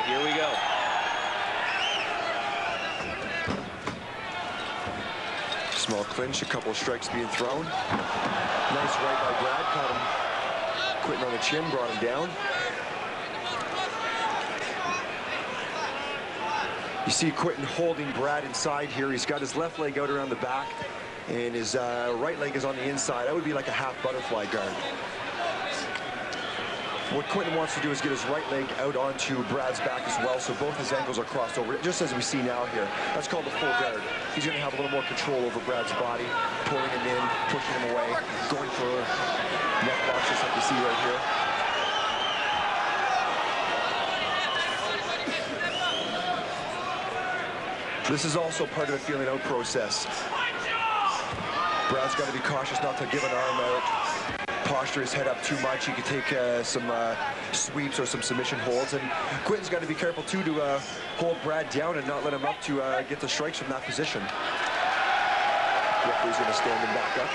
Here we go. Small clinch, a couple of strikes being thrown. Nice right by Brad, caught him Quenton on the chin, brought him down. You see Quenton holding Brad inside here. He's got his left leg out around the back, and his right leg is on the inside. That would be like a half butterfly guard. What Quenton wants to do is get his right leg out onto Brad's back as well, so both his ankles are crossed over, just as we see now here. That's called the full guard. He's going to have a little more control over Brad's body, pulling him in, pushing him away, going for neck locks, just like you see right here. This is also part of the feeling out process. Brad's got to be cautious not to give an arm out. Posture his head up too much. He could take some sweeps or some submission holds, and Quenton's got to be careful too to hold Brad down and not let him up to get the strikes from that position. Referee's going to stand him back up.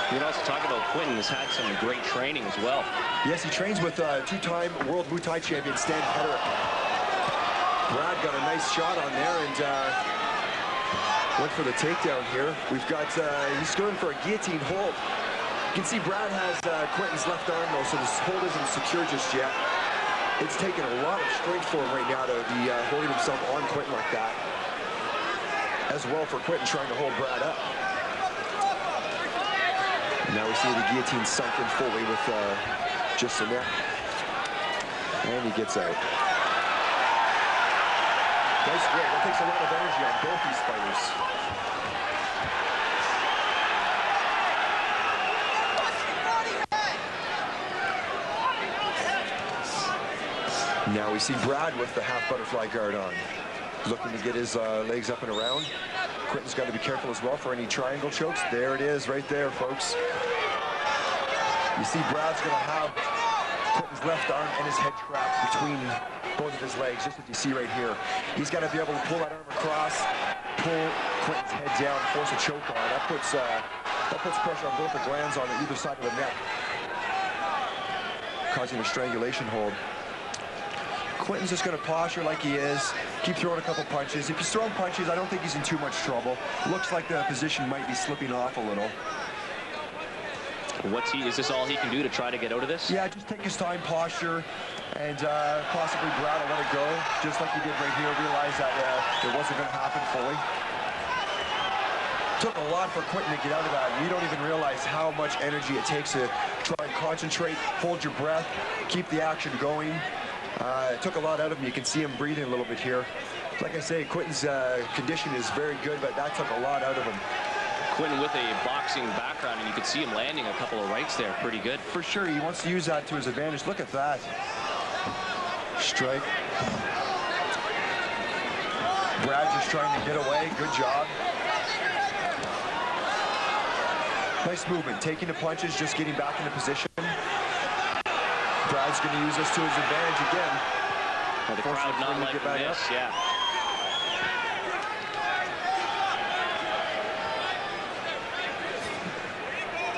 You can also talk about Quenton has had some great training as well. Yes, he trains with two-time world Muay Thai champion Stan Petterick. Brad got a nice shot on there and went for the takedown here. We've got, he's going for a guillotine hold. You can see Brad has Quenton's left arm though, so this hold isn't secure just yet. It's taken a lot of strength for him right now to be holding himself on Quenton like that. As well for Quenton trying to hold Brad up. Now we see the guillotine sunk in fully with just the neck. And he gets out. Nice grip. That takes a lot of energy on both these fighters. Now we see Brad with the half butterfly guard on, looking to get his legs up and around. Quenton's got to be careful as well for any triangle chokes. There it is right there, folks. You see Brad's going to have Quenton's left arm and his head trapped between both of his legs, just what you see right here. He's got to be able to pull that arm across, pull Quenton's head down, force a choke on. That puts pressure on both the glands on either side of the neck, causing a strangulation hold. Quenton's just going to posture like he is, keep throwing a couple punches. If he's throwing punches, I don't think he's in too much trouble. Looks like the position might be slipping off a little. Is this all he can do to try to get out of this? Yeah, just take his time, posture, and possibly Brad will let it go, just like he did right here. Realize that it wasn't going to happen fully. Took a lot for Quenton to get out of that. You don't even realize how much energy it takes to try and concentrate, hold your breath, keep the action going. It took a lot out of him. You can see him breathing a little bit here. Like I say, Quenton's condition is very good, but that took a lot out of him. Quenton with a boxing background, and you could see him landing a couple of rights there pretty good. For sure, he wants to use that to his advantage. Look at that. Strike. Brad just trying to get away. Good job. Nice movement. Taking the punches, just getting back into position. Brad's going to use this to his advantage again. Well, the crowd not liking this, yeah.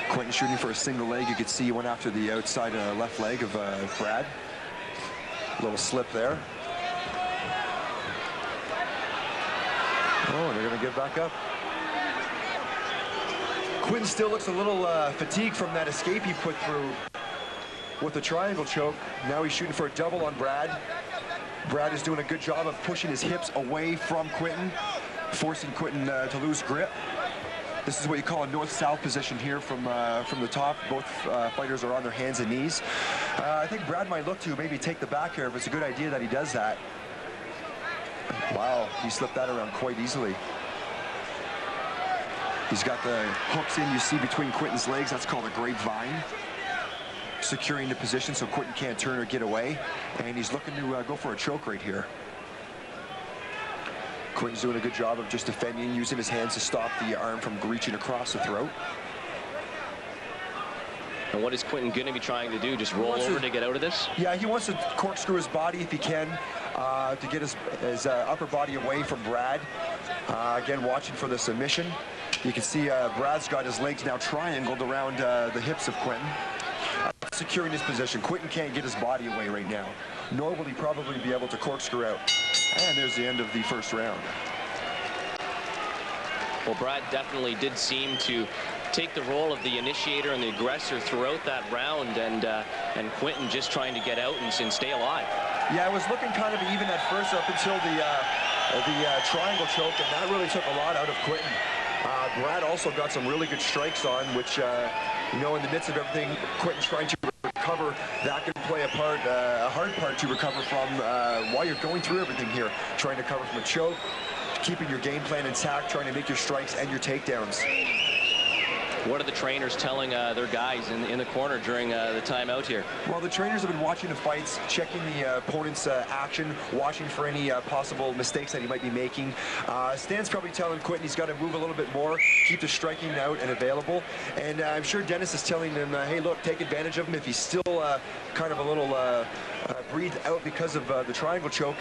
Quenton shooting for a single leg. You could see he went after the outside left leg of Brad. A little slip there. Oh, and they're going to get back up. Quenton still looks a little fatigued from that escape he put through with the triangle choke. Now he's shooting for a double on Brad. Brad is doing a good job of pushing his hips away from Quenton, forcing Quenton to lose grip. This is what you call a north-south position here from the top. Both fighters are on their hands and knees. I think Brad might look to maybe take the back here if it's a good idea that he does that. Wow, he slipped that around quite easily. He's got the hooks in, you see, between Quenton's legs. That's called a grapevine. Securing the position so Quenton can't turn or get away. And he's looking to go for a choke right here. Quenton's doing a good job of just defending, using his hands to stop the arm from reaching across the throat. And what is Quenton going to be trying to do? Just roll over to get out of this? Yeah, he wants to corkscrew his body if he can to get his upper body away from Brad. Again, watching for the submission. You can see Brad's got his legs now triangled around the hips of Quenton. Securing his position. Quenton can't get his body away right now. nor will he probably be able to corkscrew out. And there's the end of the first round. Well, Brad definitely did seem to take the role of the initiator and the aggressor throughout that round, and Quenton just trying to get out and stay alive. Yeah, it was looking kind of even at first up until the triangle choke, and that really took a lot out of Quenton. Brad also got some really good strikes on, which, you know, in the midst of everything, Quenton's trying to recover. That could play a part, a hard part to recover from while you're going through everything here, trying to cover from a choke, keeping your game plan intact, trying to make your strikes and your takedowns. What are the trainers telling their guys in the corner during the timeout here? Well, the trainers have been watching the fights, checking the opponent's action, watching for any possible mistakes that he might be making. Stan's probably telling Quenton he's got to move a little bit more, keep the striking out and available. And I'm sure Dennis is telling him, hey, look, take advantage of him. If he's still kind of a little breathed out because of the triangle choke,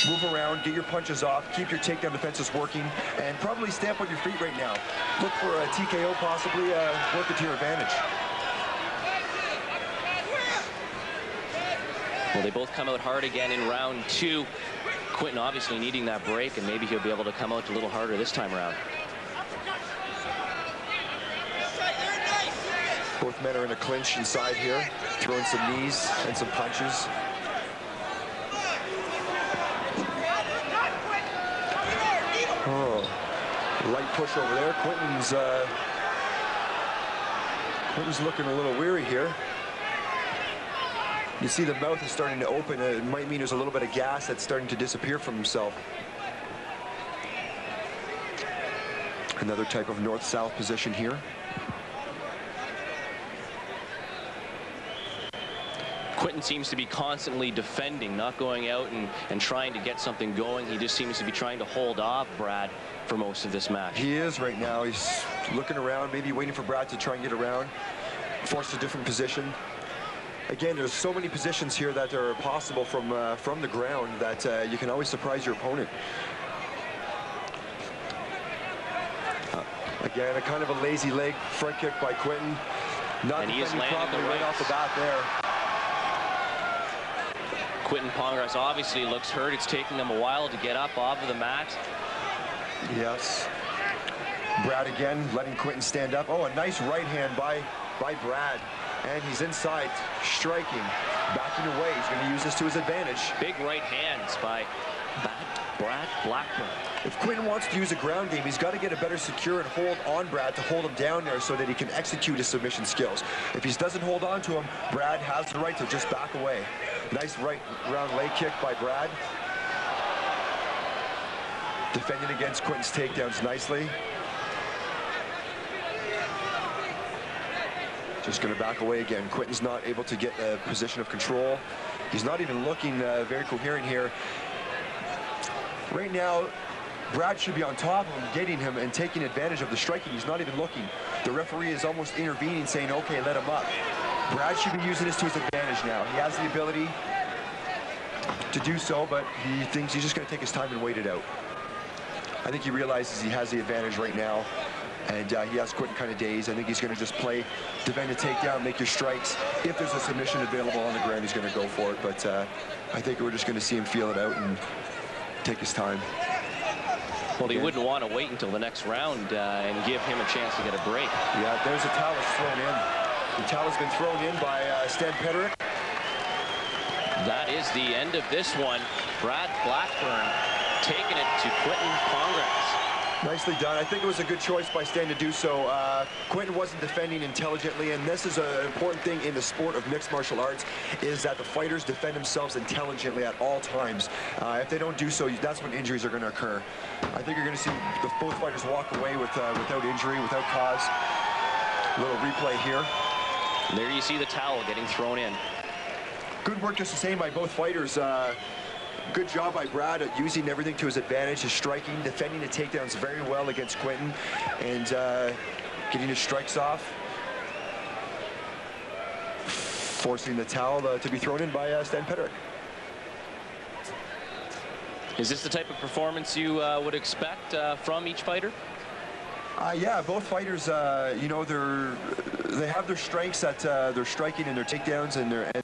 move around, get your punches off, keep your takedown defenses working, and probably stay up on your feet right now. Look for a TKO, possibly work it to your advantage. Well, they both come out hard again in round two. Quenton obviously needing that break, and maybe he'll be able to come out a little harder this time around. Both men are in a clinch inside here, throwing some knees and some punches. Oh, light push over there. Quenton's looking a little weary here. You see the mouth is starting to open. It might mean there's a little bit of gas that's starting to disappear from himself. Another type of north-south position here. Quenton seems to be constantly defending, not going out and trying to get something going. He just seems to be trying to hold off Brad for most of this match. He is right now. He's looking around, maybe waiting for Brad to try and get around, force a different position. Again, there's so many positions here that are possible from the ground that you can always surprise your opponent. Again, a kind of a lazy leg front kick by Quenton. Not defending properly right off the bat there. Quenton Pongracz obviously looks hurt. It's taking him a while to get up off of the mat. Yes. Brad again letting Quenton stand up. Oh, a nice right hand by Brad. And he's inside, striking, backing away. He's going to use this to his advantage. Big right hands by Brad Blackburn. If Quenton wants to use a ground game, he's got to get a better secure and hold on Brad to hold him down there so that he can execute his submission skills. If he doesn't hold on to him, Brad has the right to just back away. Nice right round leg kick by Brad. Defending against Quenton's takedowns nicely. Just going to back away again. Quenton's not able to get a position of control. He's not even looking very coherent here. Right now, Brad should be on top of him, getting him and taking advantage of the striking. He's not even looking. The referee is almost intervening, saying, okay, let him up. Brad should be using this to his advantage now. He has the ability to do so, but he thinks he's just going to take his time and wait it out. I think he realizes he has the advantage right now, and he has Quenton kind of dazed. I think he's going to just play, defend a takedown, make your strikes. If there's a submission available on the ground, he's going to go for it, but I think we're just going to see him feel it out and take his time. Well, he wouldn't want to wait until the next round and give him a chance to get a break. Yeah, there's a towel that's thrown in. The towel has been thrown in by Stan Petterick. That is the end of this one. Brad Blackburn taking it to Quenton Pongracz. Nicely done. I think it was a good choice by Stan to do so. Quenton wasn't defending intelligently, and this is an important thing in the sport of mixed martial arts, is that the fighters defend themselves intelligently at all times. If they don't do so, that's when injuries are going to occur. I think you're going to see both fighters walk away without injury, without cause. A little replay here. There you see the towel getting thrown in. Good work just the same by both fighters. Good job by Brad at using everything to his advantage, his striking, defending the takedowns very well against Quenton, and getting his strikes off. Forcing the towel to be thrown in by Stan Petterick. Is this the type of performance you would expect from each fighter? Yeah, both fighters, you know, they have their strengths at their striking and their takedowns and